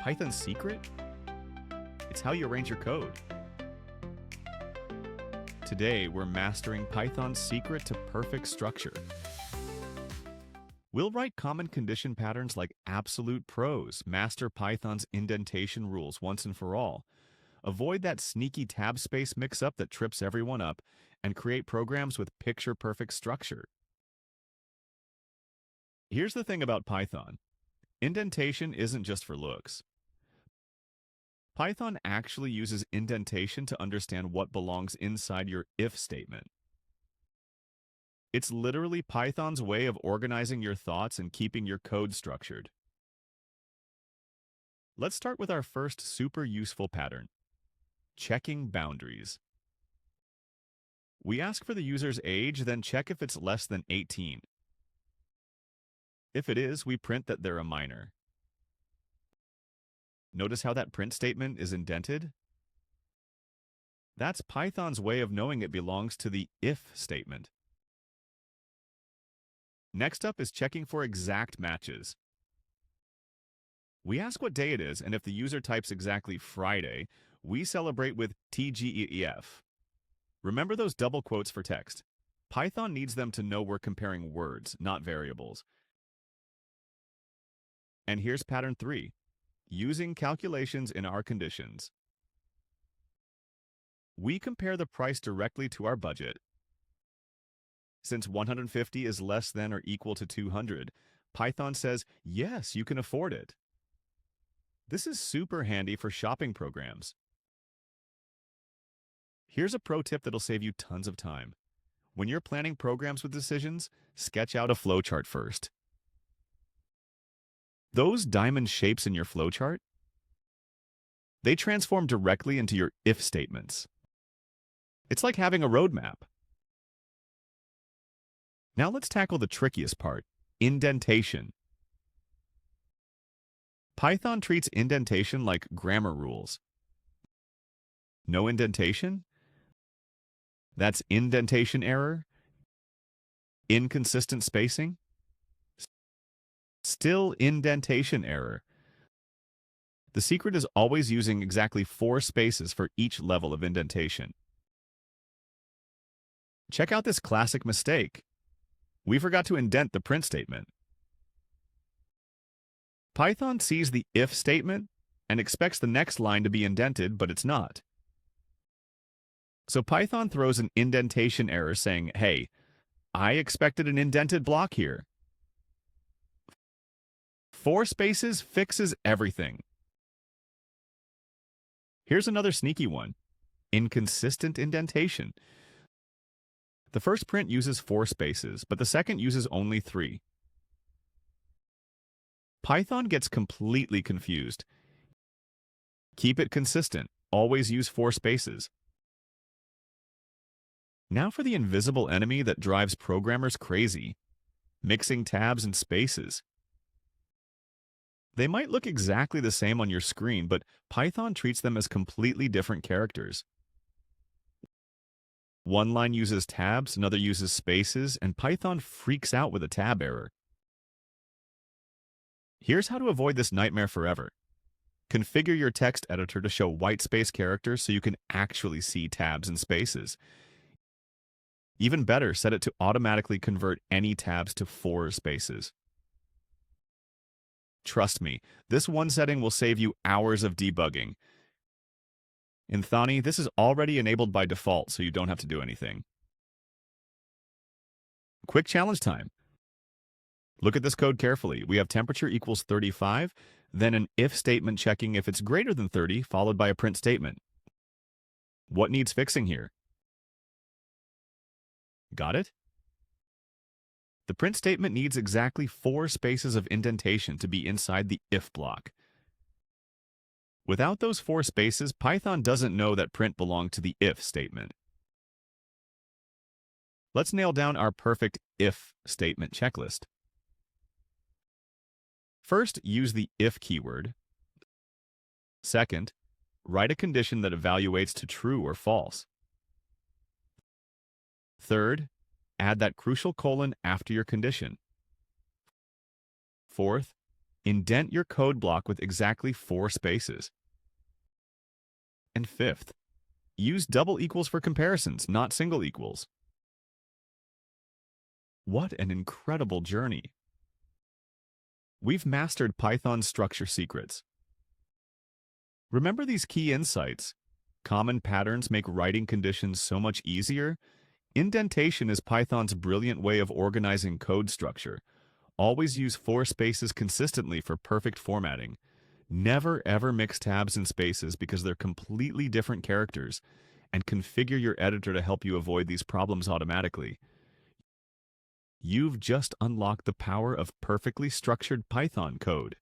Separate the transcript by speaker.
Speaker 1: Python's secret? It's how you arrange your code. Today, we're mastering Python's secret to perfect structure. We'll write common condition patterns like absolute pros, master Python's indentation rules once and for all, avoid that sneaky tab space mix-up that trips everyone up, and create programs with picture-perfect structure. Here's the thing about Python. Indentation isn't just for looks. Python actually uses indentation to understand what belongs inside your if statement. It's literally Python's way of organizing your thoughts and keeping your code structured. Let's start with our first super useful pattern, checking boundaries. We ask for the user's age, then check if it's less than 18. If it is, we print that they're a minor. Notice how that print statement is indented? That's Python's way of knowing it belongs to the if statement. Next up is checking for exact matches. We ask what day it is, and if the user types exactly Friday, we celebrate with TGEF. Remember those double quotes for text. Python needs them to know we're comparing words, not variables. And here's pattern 3, using calculations in our conditions. We compare the price directly to our budget. Since 150 is less than or equal to 200, Python says, yes, you can afford it. This is super handy for shopping programs. Here's a pro tip that'll save you tons of time. When you're planning programs with decisions, sketch out a flowchart first. Those diamond shapes in your flowchart, they transform directly into your if statements. It's like having a roadmap. Now let's tackle the trickiest part, indentation. Python treats indentation like grammar rules. No indentation? That's indentation error? Inconsistent spacing? Still indentation error. The secret is always using exactly 4 spaces for each level of indentation. Check out this classic mistake. We forgot to indent the print statement. Python sees the if statement and expects the next line to be indented, but it's not. So Python throws an indentation error saying, hey, I expected an indented block here. 4 spaces fixes everything. Here's another sneaky one, inconsistent indentation. The first print uses 4 spaces, but the second uses only 3. Python gets completely confused. Keep it consistent. Always use 4 spaces. Now for the invisible enemy that drives programmers crazy, mixing tabs and spaces. They might look exactly the same on your screen, but Python treats them as completely different characters. One line uses tabs, another uses spaces, and Python freaks out with a tab error. Here's how to avoid this nightmare forever. Configure your text editor to show white space characters so you can actually see tabs and spaces. Even better, set it to automatically convert any tabs to 4 spaces. Trust me, this one setting will save you hours of debugging. In Thani, this is already enabled by default, so you don't have to do anything. Quick challenge time. Look at this code carefully. We have temperature equals 35, then an if statement checking if it's greater than 30, followed by a print statement. What needs fixing here? Got it? The print statement needs exactly 4 spaces of indentation to be inside the if block. Without those 4 spaces, Python doesn't know that print belonged to the if statement. Let's nail down our perfect if statement checklist. First, use the if keyword. Second, write a condition that evaluates to true or false. Third, add that crucial colon after your condition. Fourth, Indent your code block with exactly 4 spaces. And fifth, use double equals for comparisons, not single equals. What an incredible journey! We've mastered Python's structure secrets. Remember these key insights. Common patterns make writing conditions so much easier. Indentation is Python's brilliant way of organizing code structure. Always use 4 spaces consistently for perfect formatting. Never ever mix tabs and spaces because they're completely different characters, and configure your editor to help you avoid these problems automatically. You've just unlocked the power of perfectly structured Python code.